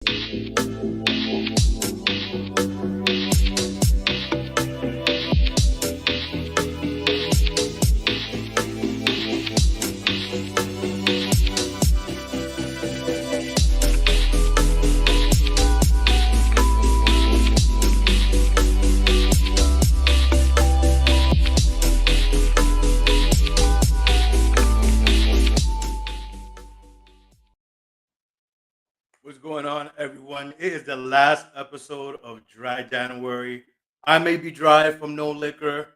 What's going on, everyone? It is the last episode of Dry January. I may be dry from no liquor.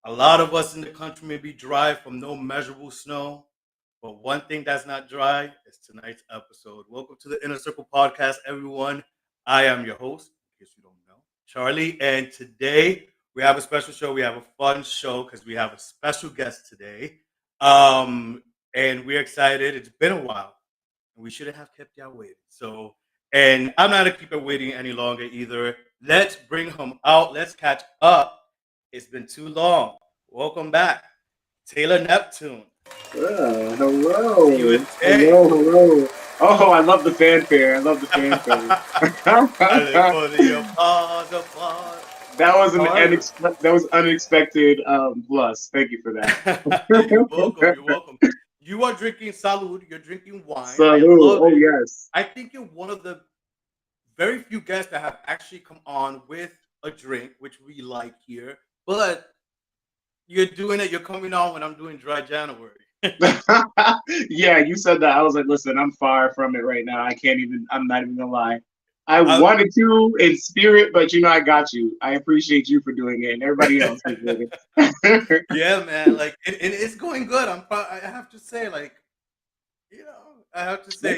A lot of us in the country may be dry from no measurable snow. But one thing that's not dry is tonight's episode. Welcome to the Inner Circle Podcast, everyone. I am your host, in case you don't know, Charlie. And today we have a special show. We have a fun show because we have a special guest today. And we're excited. It's been a while. We shouldn't have kept y'all waiting. So, and I'm not gonna keep it waiting any longer either. Let's bring him out. Let's catch up. It's been too long. Welcome back, Taylor Neptune. Hello. See you in Hello. Oh, I love the fanfare. I love the fanfare. That was unexpected plus. Thank you for that. You're welcome. You're welcome. You are drinking salud. You're drinking wine. Salud. Oh, yes. I think you're one of the very few guests that have actually come on with a drink, which we like here. But you're doing it. You're coming on when I'm doing Dry January. Yeah, you said that. I was like, listen, I'm far from it right now. I'm not even gonna lie. I wanted to in spirit, but I got you. I appreciate you for doing it and everybody else for doing it. Yeah, man. Like it's going good. I have to say, it's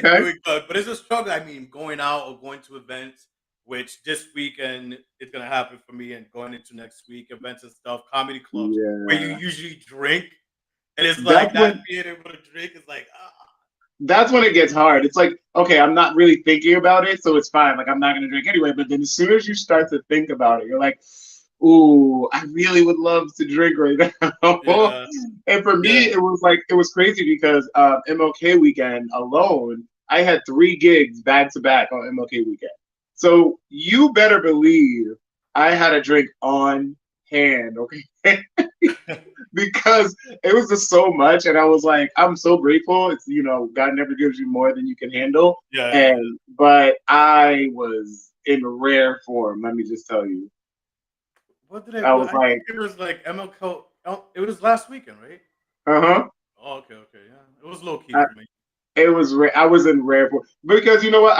doing good. But it's a struggle. I mean, going out or going to events, which this weekend is gonna happen for me, and going into next week, events and stuff, comedy clubs where you usually drink, and it's like being able to drink is like That's when it gets hard. It's like, okay, I'm not really thinking about it, so it's fine. Like, I'm not going to drink anyway. But then as soon as you start to think about it, you're like, ooh, I really would love to drink right now. Yeah. And for me, it was crazy because MLK weekend alone, I had 3 gigs back to back on MLK weekend. So you better believe I had a drink on hand, okay? Because it was just so much, and I was like, I'm so grateful. It's God never gives you more than you can handle. Yeah. But I was in rare form. Let me just tell you. What did I think it was like MLK. It was last weekend, right? Oh, okay, yeah. It was low key for me. It was I was in rare form because you know what?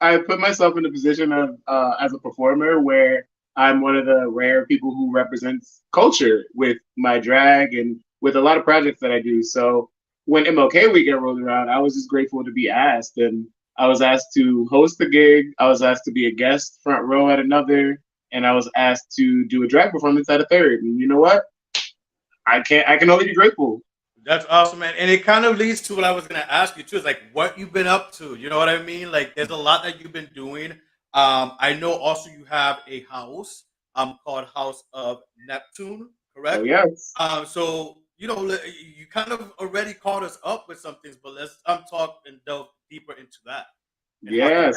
I put myself in a position of as a performer where I'm one of the rare people who represents culture with my drag and with a lot of projects that I do. So when MLK weekend rolled around, I was just grateful to be asked. And I was asked to host the gig. I was asked to be a guest front row at another. And I was asked to do a drag performance at a third. And you know what? I can only be grateful. That's awesome, man. And it kind of leads to what I was going to ask you, too. It's like what you've been up to. You know what I mean? Like there's a lot that you've been doing. I know also you have a house called House of Neptune, correct? Oh, yes. So, you kind of already caught us up with some things, but let's talk and delve deeper into that. Yeah,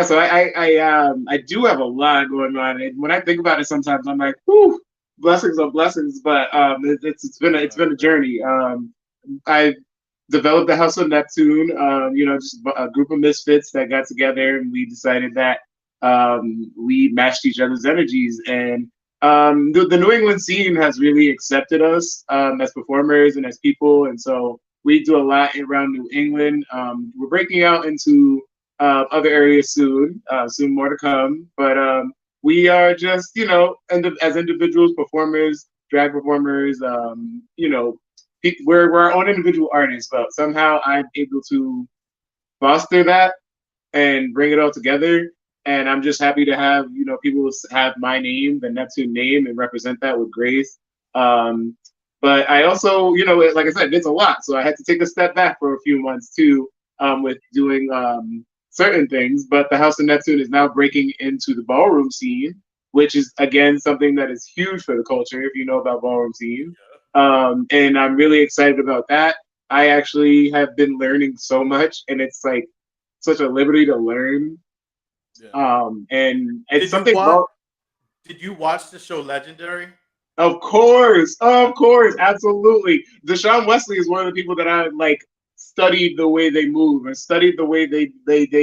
so I do have a lot going on. And when I think about it, sometimes I'm like, whew, blessings on blessings. But it's been a journey. I developed the House of Neptune, just a group of misfits that got together, and we decided that we matched each other's energies. And the New England scene has really accepted us as performers and as people. And so we do a lot around New England. We're breaking out into other areas soon, more to come. But we are just, as individuals, performers, drag performers, we're our own individual artists, but somehow I'm able to foster that and bring it all together. And I'm just happy to have, people have my name, the Neptune name, and represent that with grace. But I also, like I said, it's a lot. So I had to take a step back for a few months too, with doing certain things. But the House of Neptune is now breaking into the ballroom scene, which is, again, something that is huge for the culture, if you know about ballroom scene. And I'm really excited about that. I actually have been learning so much, and it's like such a liberty to learn. Yeah. And it's Did you something watch? about, Did you watch the show Legendary? of course, absolutely. Deshaun Wesley is one of the people that I like studied the way they move and studied the way they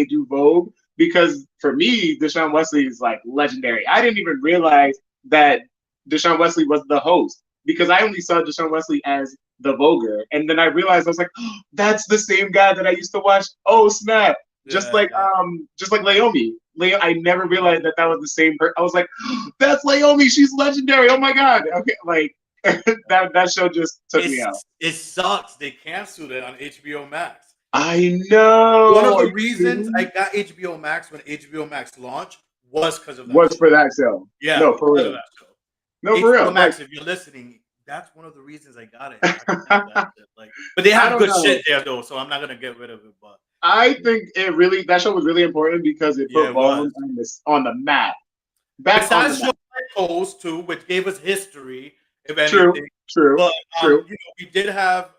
do Vogue, because for me, Deshaun Wesley is like legendary. I didn't even realize that Deshaun Wesley was the host because I only saw Deshaun Wesley as the Voguer, and then I realized I was like, oh, that's the same guy that I used to watch. Oh snap! Yeah, yeah. Just like Naomi. I never realized that was the same person. I was like, oh, that's Naomi. She's legendary. Oh my god. Okay, like that show just took me out. It sucks. They canceled it on HBO Max. I One know. of Are the you reasons I kidding? got HBO Max when HBO Max launched was because of that Was show. for that show. Yeah, No, for because of real. that show. No, for HBO real. Like, Max, if you're listening, that's one of the reasons I got it. I canceled that shit. Like, but they I have don't good know. shit there though, so I'm not gonna get rid of it. But I think that show was really important because it yeah, put it was. ballroom on the map. Back on the Besides shows map. like Pose too, which gave us history, if True, anything. true, But true. we did have,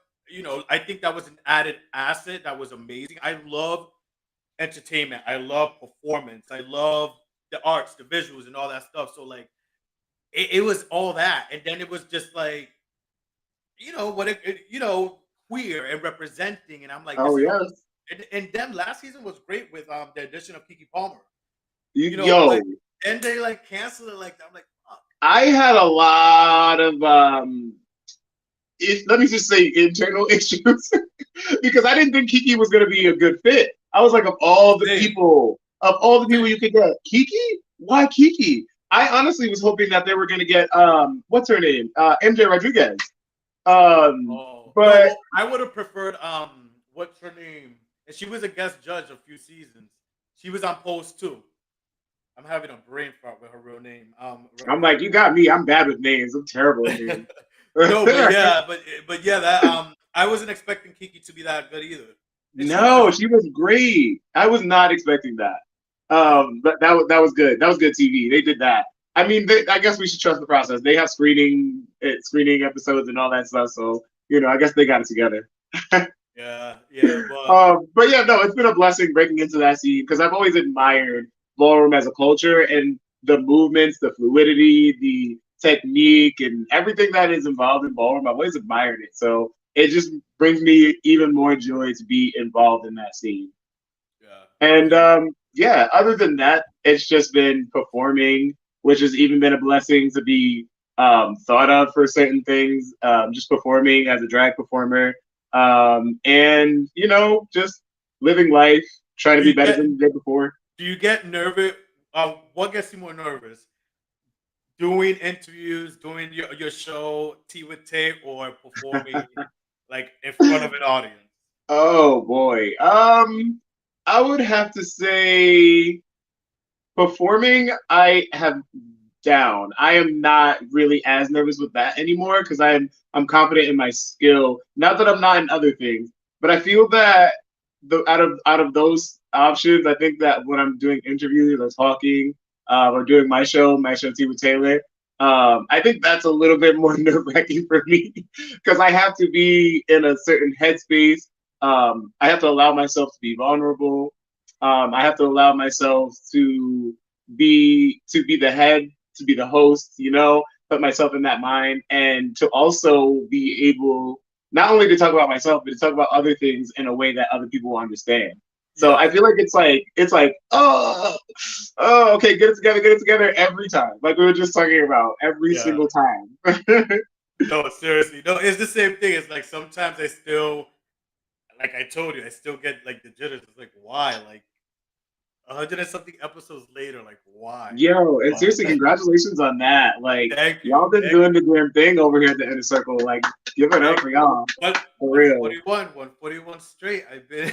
I think that was an added asset that was amazing. I love entertainment. I love performance. I love the arts, the visuals, and all that stuff. So like, it was all that, and then it was just like, queer and representing, and I'm like, Oh this is yes. and then last season was great with the addition of Kiki Palmer. Yo, But then they like canceled it like that. I'm like, fuck. I had a lot of let me just say internal issues because I didn't think Kiki was going to be a good fit. I was like, Same, of all the same. people you could get, Kiki? Why Kiki? I honestly was hoping that they were going to get what's her name, MJ Rodriguez. Oh But no, I would have preferred what's her name? And she was a guest judge a few seasons. She was on Post too. I'm having a brain fart with her real name. I'm like, you got me. I'm bad with names. I'm terrible with names. No, but yeah, that I wasn't expecting Kiki to be that good either, and she No, was. she was great. I was not expecting that. Yeah, But that was good. That was good TV. They did that. I mean, I guess we should trust the process. They have screening episodes and all that stuff. So I guess they got it together. yeah, but But yeah, no, it's been a blessing breaking into that scene because I've always admired ballroom as a culture and the movements, the fluidity, the technique, and everything that is involved in ballroom. I've always admired it. So it just brings me even more joy to be involved in that scene. And yeah. yeah, other than that, it's just been performing, which has even been a blessing to be thought of for certain things. Just performing as a drag performer, and just living life, trying to Do be you better get than the day before. do you get nervous? What gets you more nervous? Doing interviews, doing your show Tea with Tay, or performing like in front of an audience? Oh boy, I would have to say performing. I have down. I am not really as nervous with that anymore because I'm confident in my skill. Not that I'm not in other things, but I feel that the out of those options, I think that when I'm doing interviews or talking or doing my show Tea with Taylor, I think that's a little bit more nerve wracking for me because I have to be in a certain headspace. I have to allow myself to be vulnerable. I have to allow myself to be the head, to be the host, put myself in that mind, and to also be able not only to talk about myself, but to talk about other things in a way that other people will understand. So Yeah, I feel like it's like okay, get it together every time. Like we were just talking about every yeah. single time. No, seriously. No, it's the same thing. It's like sometimes I still, like I told you, I still get like the jitters. It's like why? Like 100 and something episodes later, like why? Yo, and But seriously, congratulations on that. Like thank you, y'all been thank doing you, the damn thing over here at the inner circle. Like give it up thank for you. y'all. But For real. 141 straight. I've been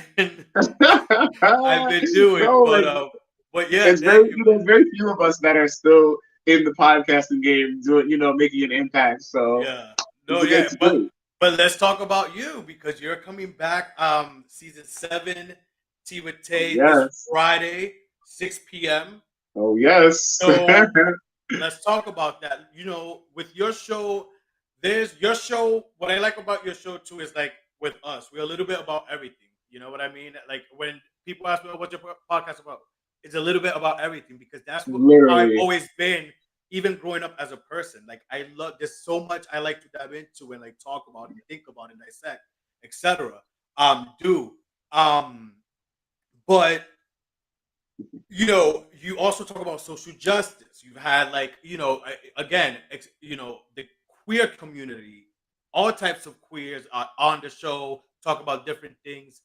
doing, No, like but yeah, thank you, there's man. very few of us that are still in the podcasting game doing, making an impact. So Yeah, no, yeah, it's great. but let's talk about you because you're coming back. Season 7, Tea with Oh Tay this yes. Friday, 6 p.m. Oh yes. So let's talk about that. With your show, there's your show. What I like about your show too is like with us, we're a little bit about everything. You know what I mean? Like when people ask me, "What's your podcast about?" It's a little bit about everything because that's what I've Literally. always been, even growing up as a person. Like I love there's so much I like to dive into and like talk about and think about and dissect, etc. Do but you also talk about social justice. You've had like again, the queer community, all types of queers are on the show, talk about different things.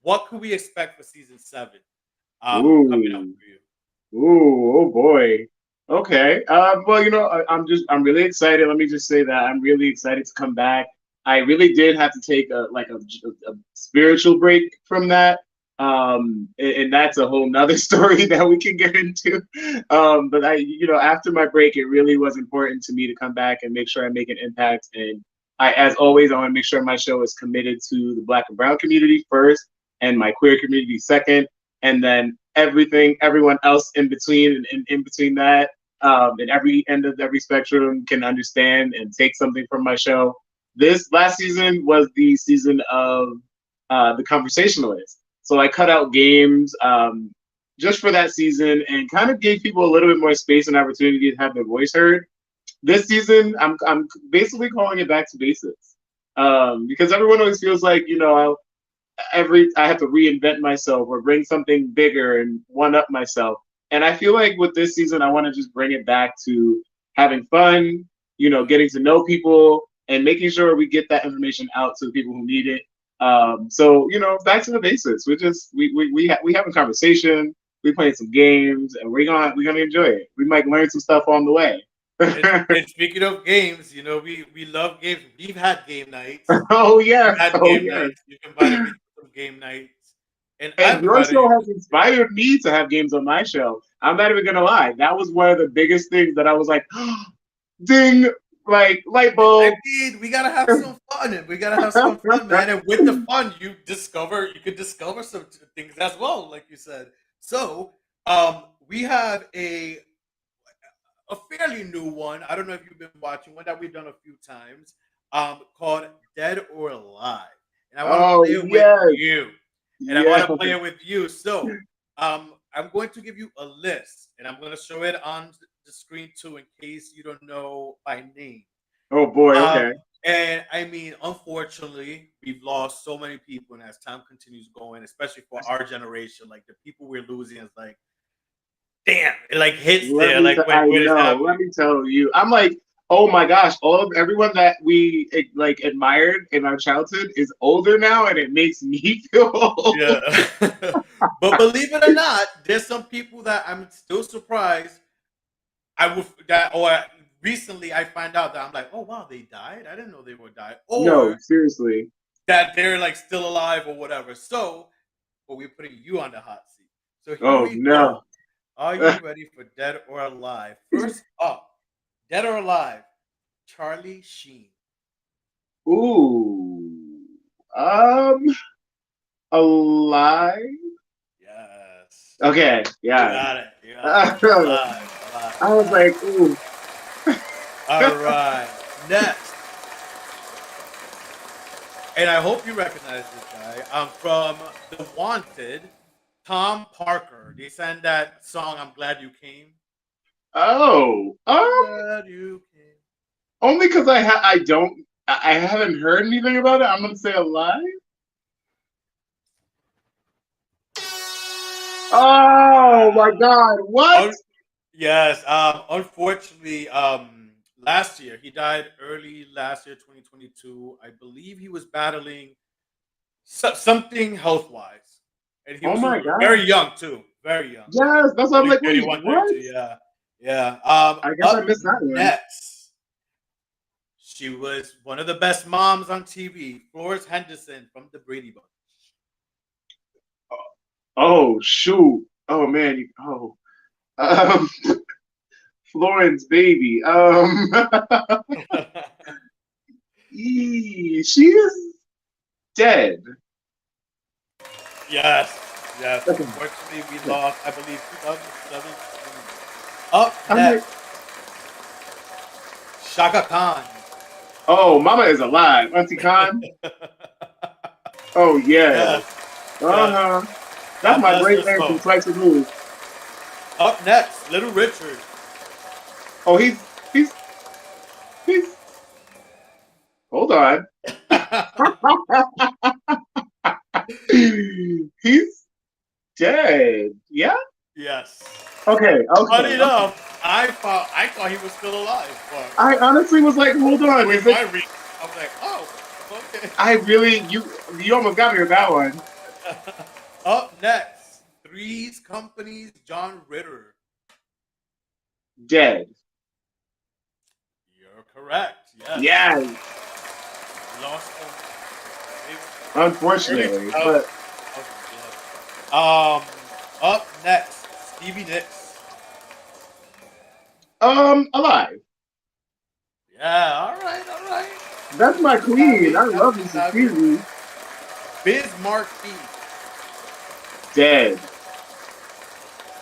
What could we expect for season 7 coming up Ooh. for you? Ooh, oh boy. Okay. Well, I'm really excited. Let me just say that I'm really excited to come back. I really did have to take a spiritual break from that. And that's a whole nother story that we can get into. But after my break, it really was important to me to come back and make sure I make an impact. And as always, I want to make sure my show is committed to the Black and Brown community first, and my queer community second, and then everyone else in between, and in between that, and every end of every spectrum can understand and take something from my show. This last season was the season of the conversationalist. So I cut out games just for that season and kind of gave people a little bit more space and opportunity to have their voice heard. This season, I'm basically calling it back to basics, because everyone always feels like I have to reinvent myself or bring something bigger and one up myself. And I feel like with this season, I want to just bring it back to having fun, getting to know people and making sure we get that information out to the people who need it. So back to the basics. We have a conversation, we playing some games, and we're gonna enjoy it. We might learn some stuff on the way. And speaking of games, we love games. We've had game nights. Oh We've yes, had oh game yes. nights. You've invited me to some game nights, and And I've your invited show you has to. inspired me to have games on my show. I'm not even gonna lie. That was one of the biggest things that I was like, ding, like light I bulb. mean, we gotta have some fun, and we gotta have some fun, man. And with the fun, you could discover some things as well, like you said. So, we have a fairly new one. I don't know if you've been watching one that we've done a few times, called Dead or Alive, and I want to Oh play it with yes, you, and I want yes. to play it with you. So, I'm going to give you a list, and I'm going to show it on the screen too, in case you don't know by name. Oh boy. Um, Okay. and I mean, unfortunately, we've lost so many people, and as time continues going, especially for our generation, like the people we're losing is like, damn, it like hits Let there, me. like I when it's know. Let happening. me tell you. I'm like, oh my gosh! Everyone that we like admired in our childhood is older now, and it makes me feel Yeah. old. But believe it or not, there's some people that I'm still surprised. I would that or recently I find out that I'm like, oh wow, they died. I didn't know they would die, No, or seriously. that they're like still alive or whatever. So, but we're putting you on the hot seat. So here Oh we no. go. Are you ready for Dead or Alive? First up, Dead or Alive, Charlie Sheen. Ooh. Um. Alive. Yes, Okay. you Yeah. got it. You got it. I Alive, alive, was alive. like, ooh. All right. Next, and I hope you recognize this guy. I'm from The Wanted, Tom Parker. They sang that song, I'm Glad You Came. Oh. I'm glad you came. Only because I haven't heard anything about it. I'm gonna say alive. Oh my God! What? Un- yes. Unfortunately, last year he died early last year, 2022. I believe he was battling something health wise, and he Oh was my very God! young too. Very young, like Yes, that's what I'm only like. Wait, 31, what? 32. Yeah, yeah. I guess I Up missed that one. next, she was one of the best moms on TV, Florence Henderson from the Brady Bunch. Oh shoot! Oh man! Um, Florence baby. She is dead. Yes, yes. Okay. Unfortunately, we lost, I believe, 2017. Up I'm like, next, Shaka Khan. oh, Mama is alive. Auntie Khan. Oh yes. Yes, Uh yes. huh. That's God my bless great his man soul. from Twice Removed. Up next, Little Richard. Oh, he's. Hold on. He's dead. Yeah. Yes. Okay. Funny Okay. Okay. enough, I thought he was still alive, I but honestly was like, hold on. doing Is it? my reading, I was like, oh, okay. I really you almost got me with that one. Up next, Three's Company's John Ritter. Dead. You're correct. Yes. Yeah. Lost him. Unfortunately, but Um, up next, Stevie Nicks. alive. Yeah, all right, all right. That's my queen. I love me some Savvy. Stevie. Biz Markie. Dead.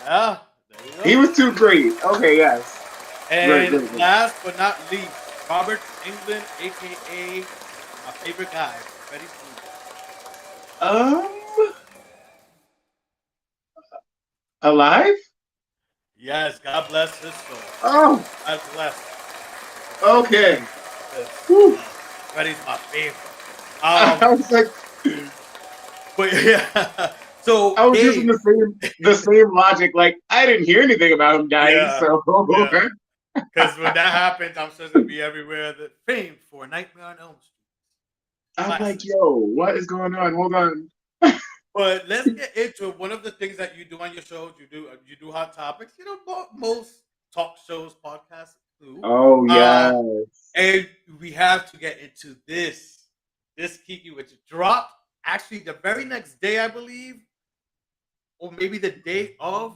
Yeah, there you He go. was too great. Okay, yes. Great, And great, great. last but not least, Robert England, aka my favorite guy, Freddie Prinze. Um, alive? Yes, God bless his soul. Oh, God bless. okay. Yes. Freddie's my favorite. I was like, But yeah. So I was using Dave, the same logic. Like I didn't hear anything about him dying, yeah, so yeah. Because when that happens, I'm supposed to be everywhere. That famed for Nightmare on Elm Street. I'm like, Classic. yo, what is going on? Hold on. But let's get into it. One of the things that you do on your shows, you do hot topics. You know, most talk shows, podcasts do. Oh yeah. And we have to get into this Kiki, which dropped actually the very next day, I believe, or maybe the day of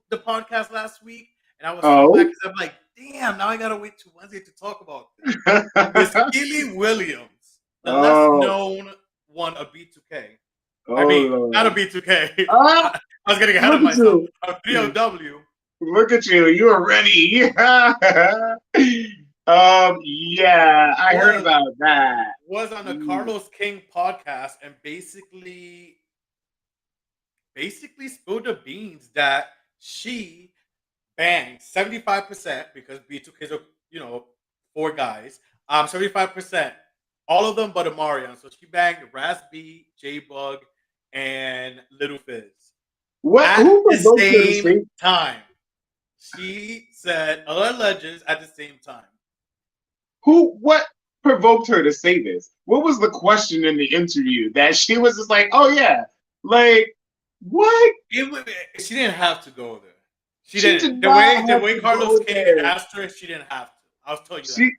the podcast last week. And I was so mad Oh. because I'm like, damn, now I gotta wait till Wednesday to talk about this. Miss Keely Williams, the less Oh. known one of B2K. I Oh mean, not a Lord. B2K. Ah, I was getting ahead look of at myself. you. A 3OW. Look at you. You are ready. Yeah, I heard Was about that. was on the Carlos King podcast and basically spilled the beans that she banged 75% because B2Ks are, you know, four guys. 75%, all of them but Amarion. So she banged Raz B, J Bug, and Little Fizz. What? At Who the provoked her to same say? time. She said alleges at the same time. Who? What provoked her to say this? What was the question in the interview that she was just like, "Oh yeah, like what?" She didn't have to go there. She She didn't. did The not way the have way to Carlos go King there. asked her, she didn't have to. I'll tell you that.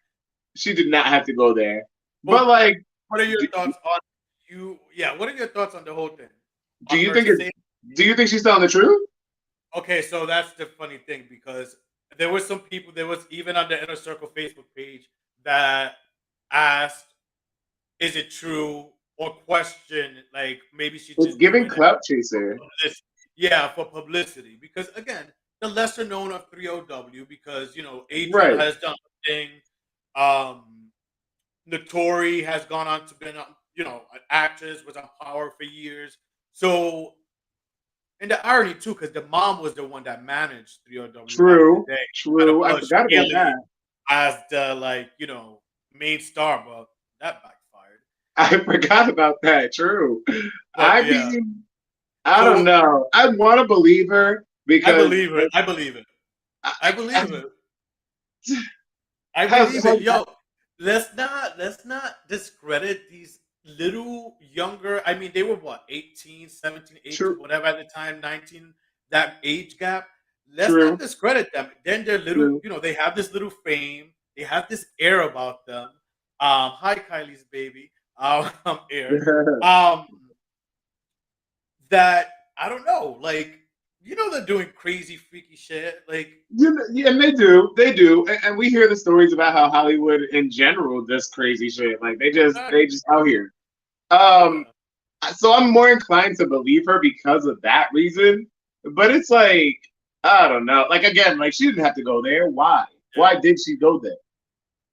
She did not have to go there. But But like, what are your thoughts on you? Yeah, what are your thoughts on the whole thing? do On you her think saying, do you think she's telling the truth? okay, so that's the funny thing because there was some people, there was even on the Inner Circle Facebook page that asked, is it true? Or question, like maybe she's It's just giving doing it clout for chaser. publicity. Yeah, for publicity. Because again, the lesser known of 3OW, because you know, Adrian Right. has done a thing. Um Notori has gone on to been, you know, an actress, was on Power for years. So, and the irony too, because the mom was the one that managed 3OW back in the True. day. Kind of True. I push forgot about Haley that. as the, like, you know, main star, but that backfired. I forgot about that. True. But I yeah, mean, I don't so know. I want to believe her I because believe it. I believe it. I I, believe it. I has, believe it. Yo, let's not discredit these little younger. I mean, they were what, 18, 17, 18, true, whatever at the time, 19, that age gap. Let's not true, discredit them. Then they're little, true. you know, they have this little fame, they have this air about them. Hi Kylie's baby. Air. Um, that I don't know, like, you know, they're doing crazy, freaky shit. Like, Yeah, and they do, and we hear the stories about how Hollywood in general does crazy shit. Like exactly. they just out here. Yeah. Um, so I'm more inclined to believe her because of that reason. But it's like I don't know. Like again, like she didn't have to go there. Why? Yeah. Why did she go there?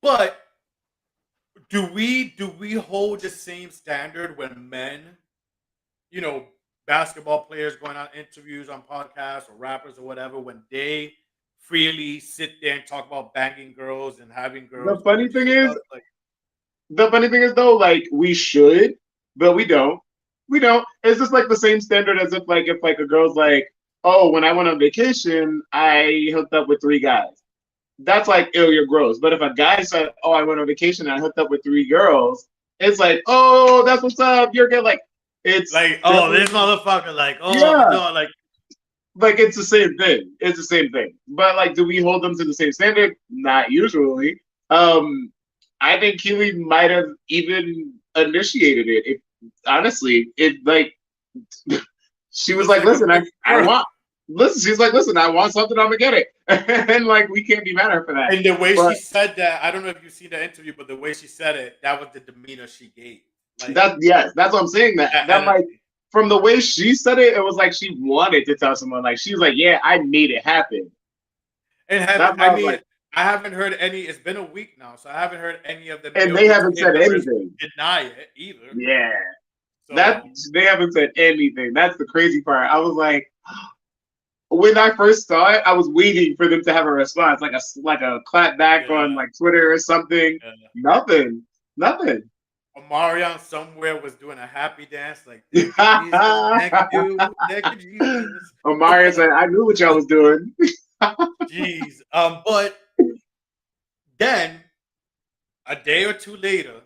But do we hold the same standard when men, you know, basketball players going on interviews on podcasts or rappers or whatever when they freely sit there and talk about banging girls and having The girls funny orgies thing and is, stuff like the funny thing is though, like we should, but we don't. We don't. It's just like the same standard as if like a girl's like, oh, when I went on vacation, I hooked up with three guys. That's like, ew, you're gross. But if a guy said, oh, I went on vacation and I hooked up with three girls, it's like, oh, that's what's up. You're good. It's oh, this definitely, motherfucker, like, oh, yeah, no, like, like it's the same thing. It's the same thing. But like, do we hold them to the same standard? Not usually. Um, I think Keely might have even initiated it. Honestly, it like she she was looks like, like a listen, big I girl. want listen, she's like, listen, I want something, I'm gonna get it. And like we can't be mad at her for that. And the way But she said that, I don't know if you've seen the interview, but the way she said it, that was the demeanor she gave. Like, that's what I'm saying. that That like energy. from the way she said it, it was like she wanted to tell someone. Like she was like, yeah, I made it happen. And That's why I I was mean, like, I haven't heard any, it's been a week now, so I haven't heard any of the and male they haven't Deuce said members anything. deny it either. Yeah. That So, they haven't said anything. That's the crazy part. I was like, when I first saw it, I was waiting for them to have a response, like a clap back on yeah, like Twitter or something. yeah. Nothing. Nothing. Omarion somewhere was doing a happy dance, like, thank you, Jesus, thank you, Jesus. Omari said, I knew what y'all was doing. Jeez. But then a day or two later,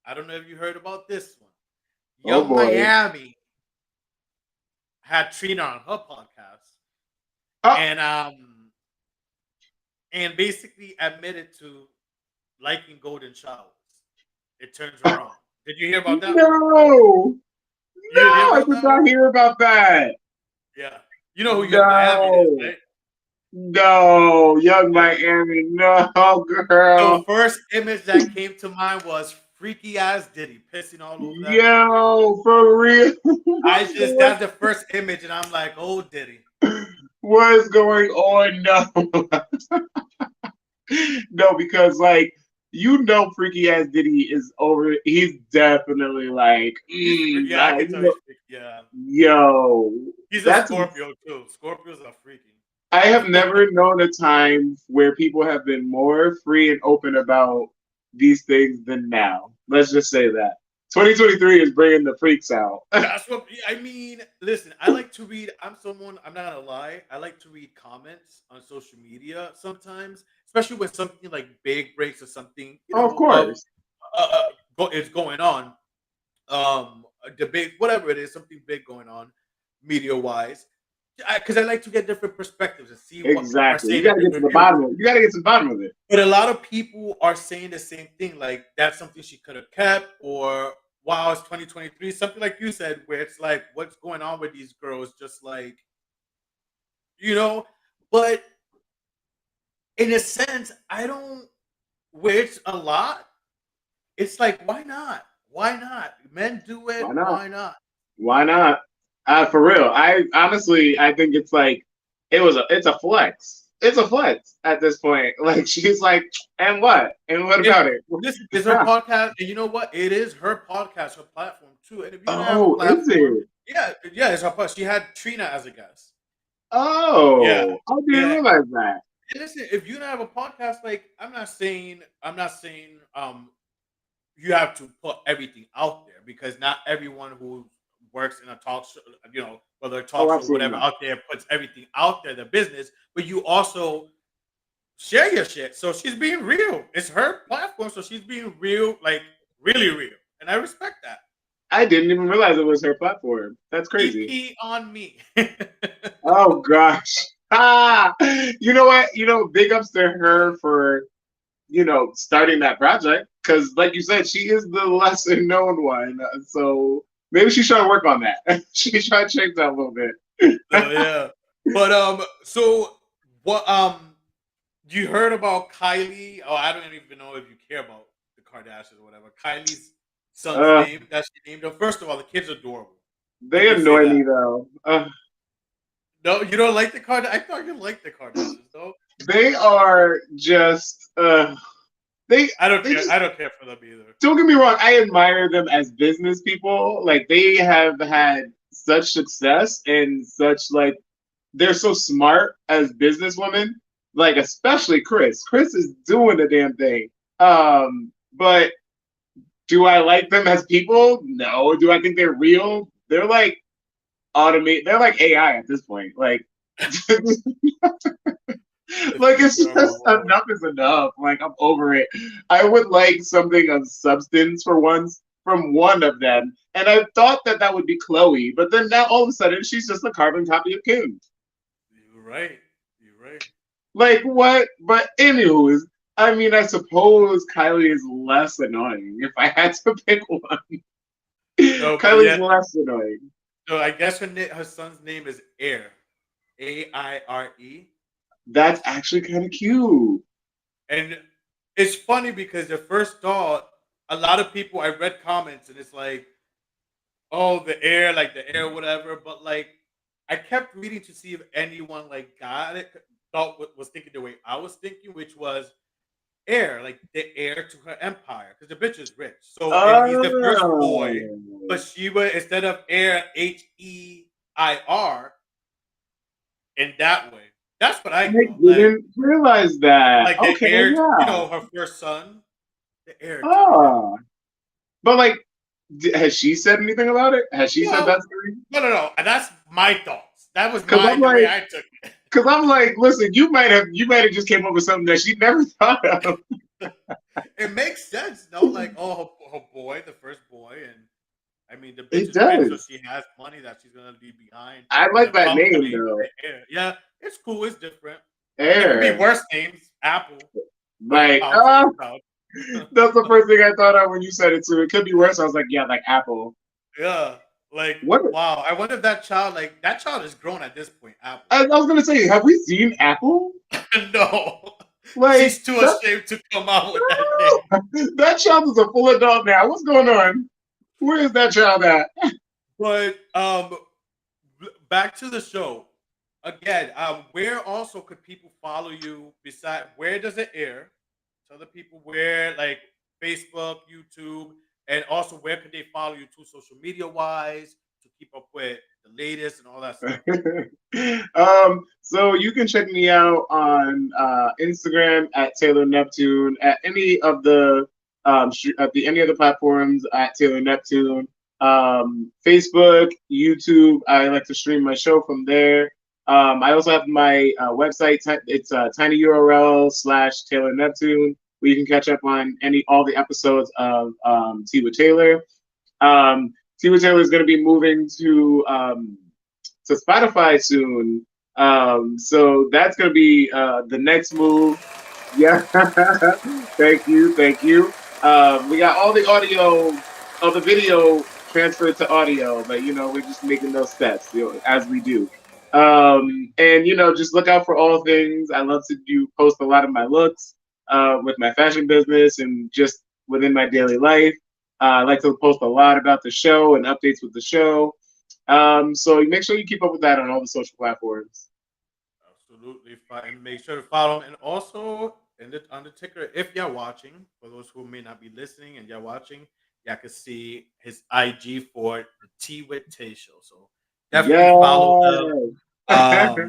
I don't know if you heard about this one. Oh Young boy. Miami had Trina on her podcast, Oh, and basically admitted to liking golden showers. It turns her on. Did you hear about that one? no. You didn't hear No, I about did that one? not hear about that. Yeah. You know who Young Miami is, No. right? No. Young Yeah. Miami. No, So girl. first image that came to mind was freaky ass Diddy pissing all over that girl. Yo, for real. That's the first image, and I'm like, oh Diddy. What is going on? No. No, because like freaky ass Diddy is over. He's definitely like, Yeah, I can tell he's freaky. Yeah. yo, He's a that's. Scorpio too. Scorpios are freaky. I have never known a time where people have been more free and open about these things than now. Let's just say that 2023 is bringing the freaks out. That's what I mean. Listen, I like to read. I'm not gonna lie. I like to read comments on social media sometimes, especially when something like big breaks or something, Oh, of course, is going on. A debate, whatever it is, something big going on, media wise. Because I like to get different perspectives and see what people are exactly. You saying got in to get to different the views. bottom of it. You got to get to the bottom of it. But a lot of people are saying the same thing, like that's something she could have kept, or wow, it's 2023, something like you said, where it's like, what's going on with these girls? Just like, you know, but in a sense, I don't, where it's a lot, it's like, why not? Why not? Men do it, Why not? why not? Why not? For real, I honestly, I think it's like it's a flex. It's a flex at this point. Like she's like, and what? And what It, about it? this is her podcast, and you know what? It is her podcast, her platform too. And if you don't have a Oh, is platform, it? yeah, it's her podcast. She had Trina as a guest. Yeah, Oh, I didn't yeah. realize that. And listen, if you don't have a podcast, like I'm not saying you have to put everything out there because not everyone who works in a talk show, whether a Oh, talk show or absolutely whatever not. out there puts everything out there, their business, but you also share your shit. So she's being real. It's her platform, so she's being real, like really real. And I respect that. I didn't even realize it was her platform. That's crazy. EP on me. Oh gosh. Ah, you know what? Big ups to her for starting that project because, like you said, she is the lesser known one. So maybe she should work on that. She should change that a little bit. So yeah. But so what you heard about Kylie? Oh, I don't even know if you care about the Kardashians or whatever. Kylie's son's Uh, name that she named him. First of all, the kid's adorable. Let they me say annoy that. me though. No, you don't like the Kardashians? I thought you liked the Kardashians, though. They are just they I don't they care. just I don't care for them either. don't get me wrong. I admire them as business people. Like they have had such success and such like they're so smart as businesswomen. Like especially Chris. Chris is doing the damn thing. But do I like them as people? No. Do I think they're real? They're like automate. They're like AI at this point. Like, The like it's future of just our world. enough is enough. Like I'm over it. I would like something of substance for once from one of them, and I thought that that would be Chloe, but then now all of a sudden she's just a carbon copy of Kim. You're right. You're right. Like what? But anywho, I mean, I suppose Kylie is less annoying. If I had to pick one, No, but Kylie's yeah. less annoying. So I guess her son's name is Air, Aire, That's actually kind of cute. and it's funny because the first thought, a lot of people I read comments and it's like, oh, the air, like the air, whatever. But like, I kept reading to see if anyone like got it, thought was thinking the way I was thinking, which was heir, like the heir to her empire, because the bitch is rich. So, and he's the first boy, Oh, but she was instead of heir Heir in that way. That's what I I thought. didn't realize that. Like the Okay, heir, yeah. her first son, the heir to the empire. Oh, but like, has she said anything about it? Has she said Well, that story? no. And that's my thoughts. That was Because I'm the way like, I took it. listen, you might have just came up with something that she never thought of. It makes sense, no? Like, oh, her boy, the first boy, and I mean, the bitch It is rich, so does. she has money that she's gonna leave behind I in like a that name company. though. Yeah, it's cool. It's different. There could be Air. worse names. Apple, but in Like, politics, no. that's the first thing I thought of when you said it too. It could be worse. I was like, yeah, like Apple. Yeah, like What? wow. I wonder if that child is grown at this point. Apple. I was gonna say, have we seen Apple? No, Like she's too that. ashamed to come out with that name. That child is a full adult now. What's going on? Where is that child at? But back to the show again. Where also could people follow you? Beside, where does it air? Tell the people where, like Facebook, YouTube, and also where could they follow you to social media wise to keep up with the latest and all that stuff. So you can check me out on Instagram at Taylor Neptune, at any of the at the any other platforms at Taylor Neptune. Facebook, YouTube. I like to stream my show from there. I also have my website. It's tinyurl/Taylor Neptune, where you can catch up on all the episodes of Tea with Taylor. Tea with Taylor is going to be moving to Spotify soon. So that's going to be the next move. Yeah. Thank you. Thank you. We got all the audio of the video transferred to audio, but we're just making those steps, as we do. And just look out for all things. I love to post a lot of my looks with my fashion business and just within my daily life. I like to post a lot about the show and updates with the show. So make sure you keep up with that on all the social platforms. Absolutely, and make sure to follow him. And also, on the ticker, if you're watching, for those who may not be listening and you're watching, y'all can see his IG for the Tea with Tay show. So definitely follow him. Yeah.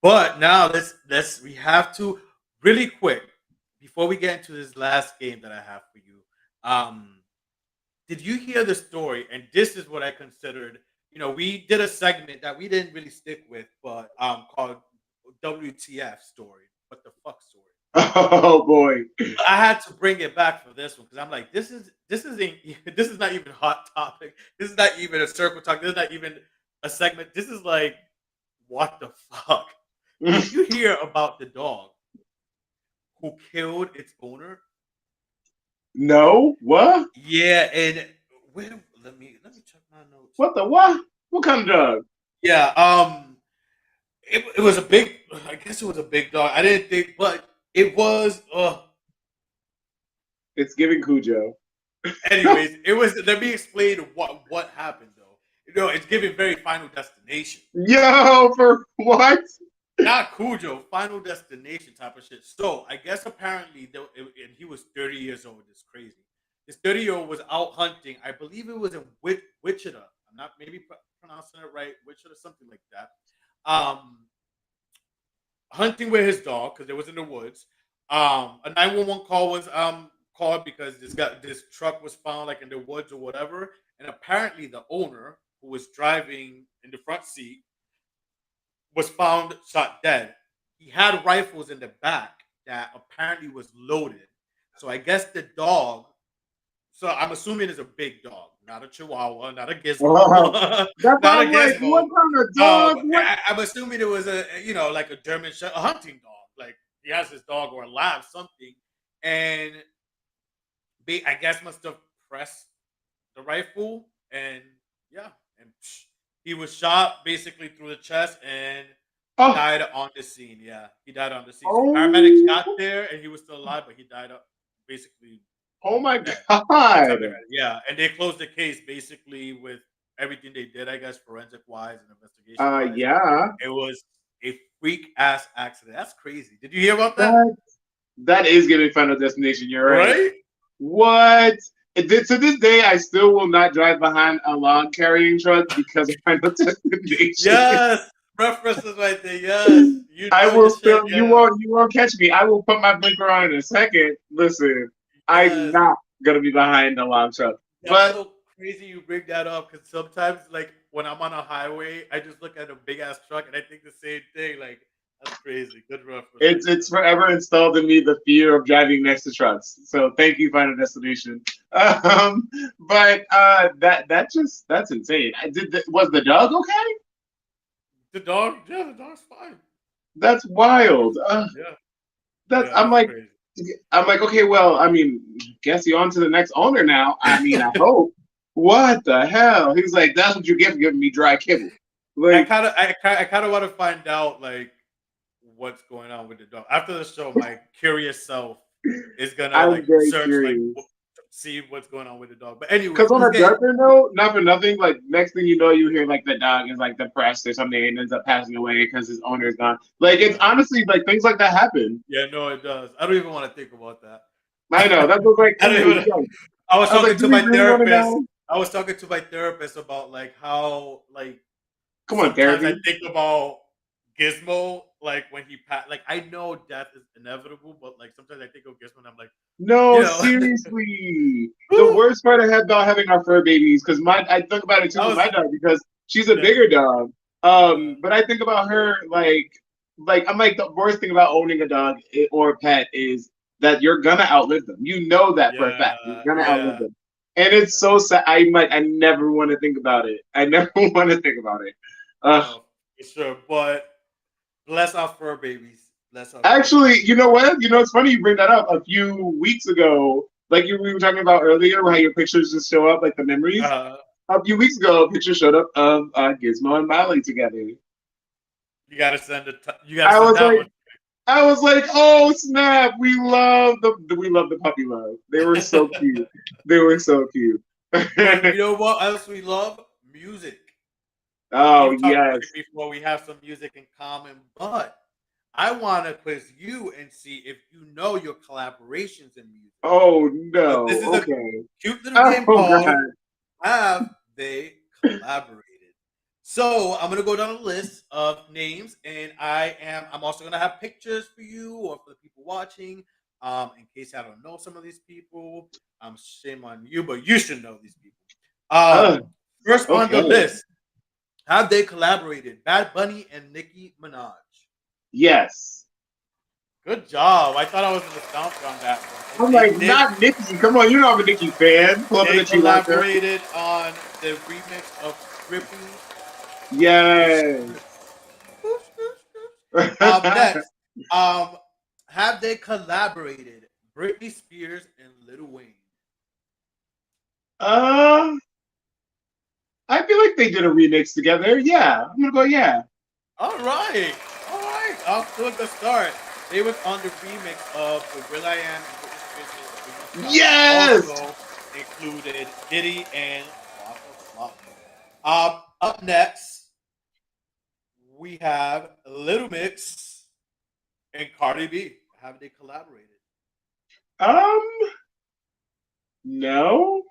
But now we have to really quick before we get into this last game that I have for you. Did you hear the story? And this is what I considered. We did a segment that we didn't really stick with, but called WTF story. What the fuck story? Oh boy. I had to bring it back for this one because I'm like, this isn't this is not even hot topic. This is not even a circle talk. This is not even a segment. This is like, what the fuck? Did you hear about the dog who killed its owner? No. What? Yeah, and let me check my notes. What the what? What kind of dog? Yeah, it was a big. I guess it was a big dog. I didn't think, but it was. It's giving Cujo. Anyways, it was. Let me explain what happened though. It's giving very Final Destination. Yo, for what? Not Cujo, Final Destination type of shit. So I guess apparently, and he was 30 years old. It's crazy. This 30-year-old was out hunting. I believe it was in Wichita. I'm not maybe. pronouncing it right, Richard or something like that. Hunting with his dog because it was in the woods. A 911 call was called because this truck was found like in the woods or whatever, and apparently the owner who was driving in the front seat was found shot dead. He had rifles in the back that apparently was loaded. So I guess the dog. So I'm assuming it's a big dog, not a Chihuahua, not a Oh, Gizmo, that's not why a I'm like, what Gizmo. kind of dog? What? I'm assuming it was a like a a hunting dog. Like he has his dog or a lab something, and I guess must have pressed the rifle, and yeah, and he was shot basically through the chest and Oh, died on the scene. Yeah, he died on the scene. So paramedics got oh, there and he was still alive, but he died basically oh my dead. That's how God. they got it. Yeah, and they closed the case basically with everything they did, I guess, forensic wise and investigation wise. Yeah, It was a freak ass accident. That's crazy. Did you hear about that? that that is giving Final Destination. You're right. Right? What? To this day, I still will not drive behind a log carrying truck because of Final Destination. Yes. References right there. Yes. You I know your will shit. still. Yeah. You won't catch me. I will put my blinker on in a second. Listen, I'm Yes. not gonna be behind a log truck. That's But so crazy you bring that up because sometimes, like, when I'm on a highway, I just look at a big ass truck and I think the same thing. Like, that's crazy. Good reference right it's there. forever installed in me the fear of driving next to trucks. So thank you, Final Destination. Um, but that's insane. Was the dog okay? Yeah, the dog's fine. That's wild. Yeah. That's Yeah, it's crazy. I'm like, okay, well, I mean, guess you're on to the next owner now. I mean, I hope. What the hell? He's like, that's what you get for giving me dry kibble. Like, I kind of want to find out, like, what's going on with the dog. After the show, my curious self is gonna I'm like very search like curious. see what's going on with the dog. But anyways, Because on let's a get darker note, not for nothing, like next thing you know, you hear like the dog is like depressed or something and ends up passing away because his owner is gone. Like it's honestly like things like that happen. yeah, no, it does. I don't even want to think about that. I know that was like, I don't ooh, even. yo. I was I was like, talking do to we my really want to therapist. know? I was talking to my therapist about like how like Come on, sometimes I therapy. think about Gizmo, like when he like I know death is inevitable, but like sometimes I think of Gizmo and I'm like, you No, know, seriously. The whew, worst part I had about having our fur babies, because my I think about it too that with was my dog because she's a yeah, bigger dog. yeah, But I think about her like I'm like the worst thing about owning a dog or a pet is that you're gonna outlive them. You know that for a fact. You're yeah, gonna outlive yeah, them. And it's yeah. so sad. I never want to think about it. I never want to think about it. Uh, No, for sure. But bless our fur babies. Bless our fur Actually, babies. you know what? You know, it's funny you bring that up. A few weeks ago, like we were talking about earlier, how your pictures just show up, like the memories. Uh, A few weeks ago, a picture showed up of Gizmo and Miley together. you gotta send it. You gotta I send was that like, one. oh snap! We love the puppy love. They were so cute. They were so cute. But you know what else we love? Music. Oh We've talked music yes. before. We have some music in common, but I want to quiz you and see if you know your collaborations in music. Oh So this no. is a Okay. cute little game Oh called god. Have They Collaborated? So I'm gonna go down a list of names, and I'm also gonna have pictures for you or for the people watching. In case I don't know some of these people, shame on you, but you should know these people. Uh, First on the okay. list, have they collaborated? Bad Bunny and Nicki Minaj. Yes. Good job. I thought I was in the stump on that one. And I'm like, not Nicki. Come on, you know I'm a Nicki fan. Pull up in they the tree locker. collaborated on the remix of Trippy. Yes. Next, um, have they collaborated? Britney Spears and Lil Wayne. uh, I feel like they did a remix together. Yeah, I'm gonna go. Yeah. All right, all right. Off to a good start. They was on the remix of the Will I Am and Britney Spears' Biggie Smalls. Yes. Also included Diddy and Waka Flocka. Up next, we have Little Mix and Cardi B. Have they collaborated? Um. No.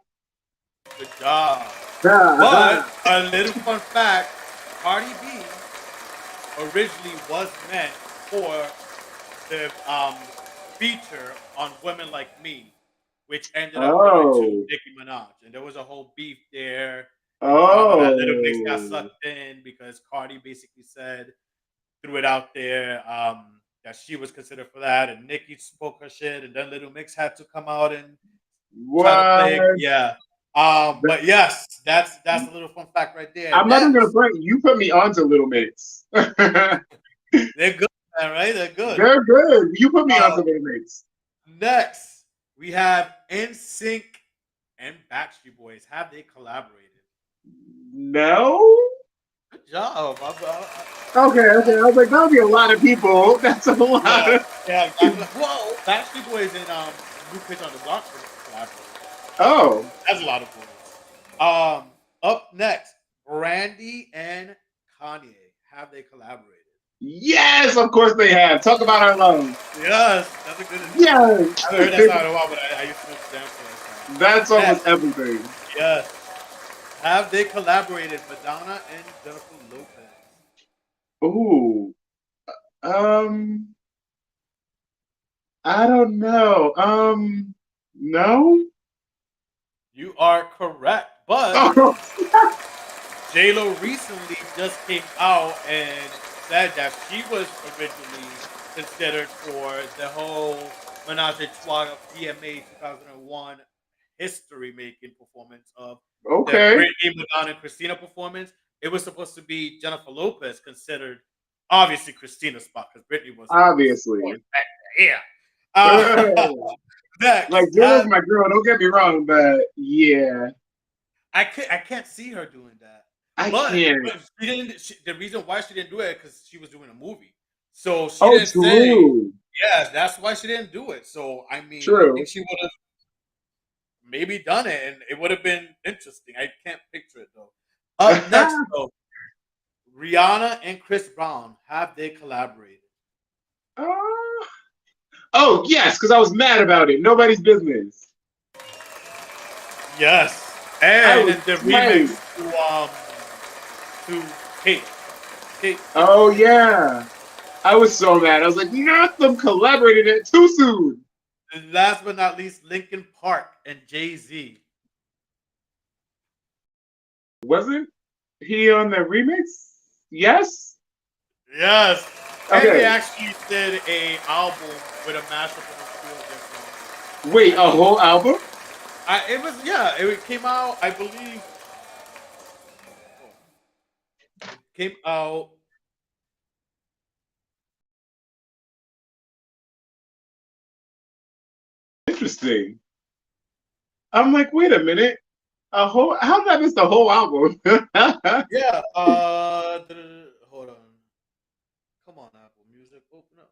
Good job. But a little fun fact: Cardi B originally was meant for the feature on Women Like Me, which ended up going to Oh, Nicki Minaj. And there was a whole beef there and drama that Little Mix got oh, sucked in because Cardi basically said, threw it out there that she was considered for that. And Nicki spoke her shit. And then Little Mix had to come out and try to play. what? Yeah. But yes, that's a little fun fact right there. I'm not even gonna Next, front. You put me onto Little Mix. they're good, man, right? They're good. They're good. You put me Uh, onto Little Mix. Next, we have NSYNC and Backstreet Boys. Have they collaborated? No. Good job. Okay, okay. I was like, that'll be a lot of people. That's a lot. Yeah, yeah, exactly. Whoa, Backstreet Boys and New Kids on the Block collaborated. Oh, That's a lot of boys. Up next, Brandy and Kanye. Have they collaborated? yes, of course they have. Talk about our love. Yes, that's a good addition. Yes, I haven't heard that song in a while, but I used to dance to that that song. song was Next, everything. yes. Have they collaborated? Madonna and Jennifer Lopez. Ooh, um, I don't know. No. You are correct. But Oh, J-Lo recently just came out and said that she was originally considered for the whole Menage a Trois VMA 2001 history making performance of the okay. Britney, Madonna, and Christina performance. It was supposed to be Jennifer Lopez considered obviously Christina's spot because Britney was born Obviously. back here. Uh, Like next, Jenna's my girl, don't get me wrong, but yeah, I can't see her doing that. I But can't. she didn't. The reason why she didn't do it because she was doing a movie, so she Oh, didn't say. true. Yeah, that's why she didn't do it. So I mean, I think True. she would have maybe done it, and it would have been interesting. I can't picture it though. Up next, though, Rihanna and Chris Brown have they collaborated? Uh, oh, yes, because I was mad about it. Nobody's business. Yes, I and was the remix tight. to Kate. Kate. Oh, yeah. I was so mad. I was like, not them collaborated it too soon. And last but not least, Linkin Park and Jay Z. Wasn't he on the remix? Yes? Yes. And they Okay. actually did a album with a mashup of a few of their Wait, songs. a whole album? It was yeah. It came out. I believe it came out. Interesting. I'm like, wait a minute. A whole, how did I miss the whole album? Yeah. Hold on. Come on, Apple Music. Open up.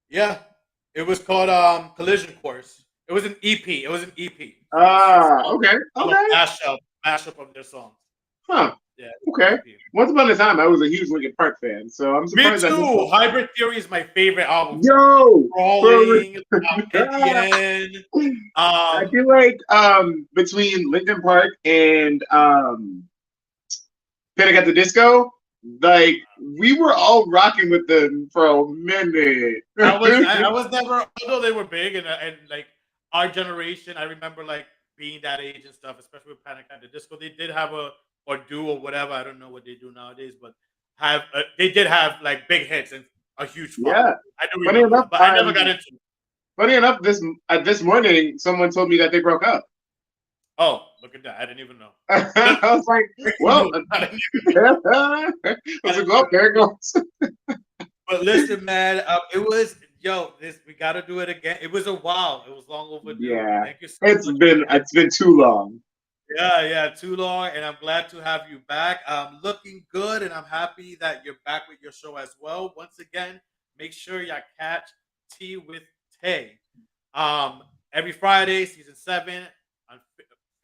Yeah. It was called Collision Course. It was an EP. It was an EP. So it was just Okay, a okay. mashup of their songs. Huh. Yeah. Okay. EP. Once upon a time, I was a huge Linkin Park fan, so I'm Me surprised I missed too. that. Hybrid Theory is my favorite album from them. Yo, for Crawling, Indian. I Um, feel like between Linkin Park and Panic at the Disco, like we were all rocking with them for a minute. I was never, although they were big and like our generation. I remember like being that age and stuff, especially with Panic at the Disco. They did have a or do or whatever. I don't know what they do nowadays, but they did have like big hits and a huge following. Yeah. I do Funny remember enough, that, but I never got into it. funny enough, this morning someone told me that they broke up. Oh, look at that! I didn't even know. I was like, Breaking well, news. I didn't I was like, well, there it goes. But listen, man, it was this we got to do it again. It was a while. It was long overdue. Yeah, Thank you so much again. it's been too long. Yeah, yeah, too long, and I'm glad to have you back. Looking good, and I'm happy that you're back with your show as well. Once again, make sure you catch Tea with Tay. Um, every Friday, season 7 on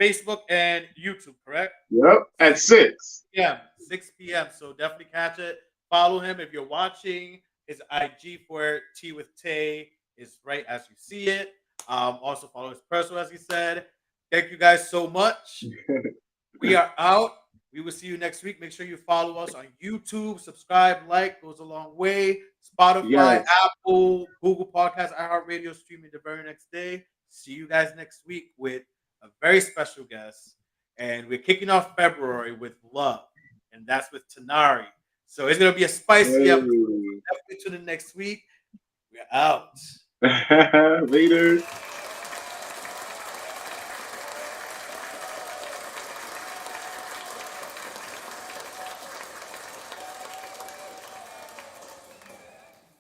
Facebook and YouTube. Correct? Yep, at 6. Yeah, 6 p.m. So definitely catch it. Follow him if you're watching. His IG for Tea with Tay is right as you see it. Also follow his personal, as he said. Thank you guys so much. We are out. We will see you next week. Make sure you follow us on YouTube, subscribe, like, goes a long way. Spotify, Yes. Apple, Google Podcasts, iHeartRadio, streaming the very next day. See you guys next week with a very special guest. And we're kicking off February with love, and that's with Tanari. So it's going to be a spicy episode. Hey. Definitely tune in next week. We're out. Later.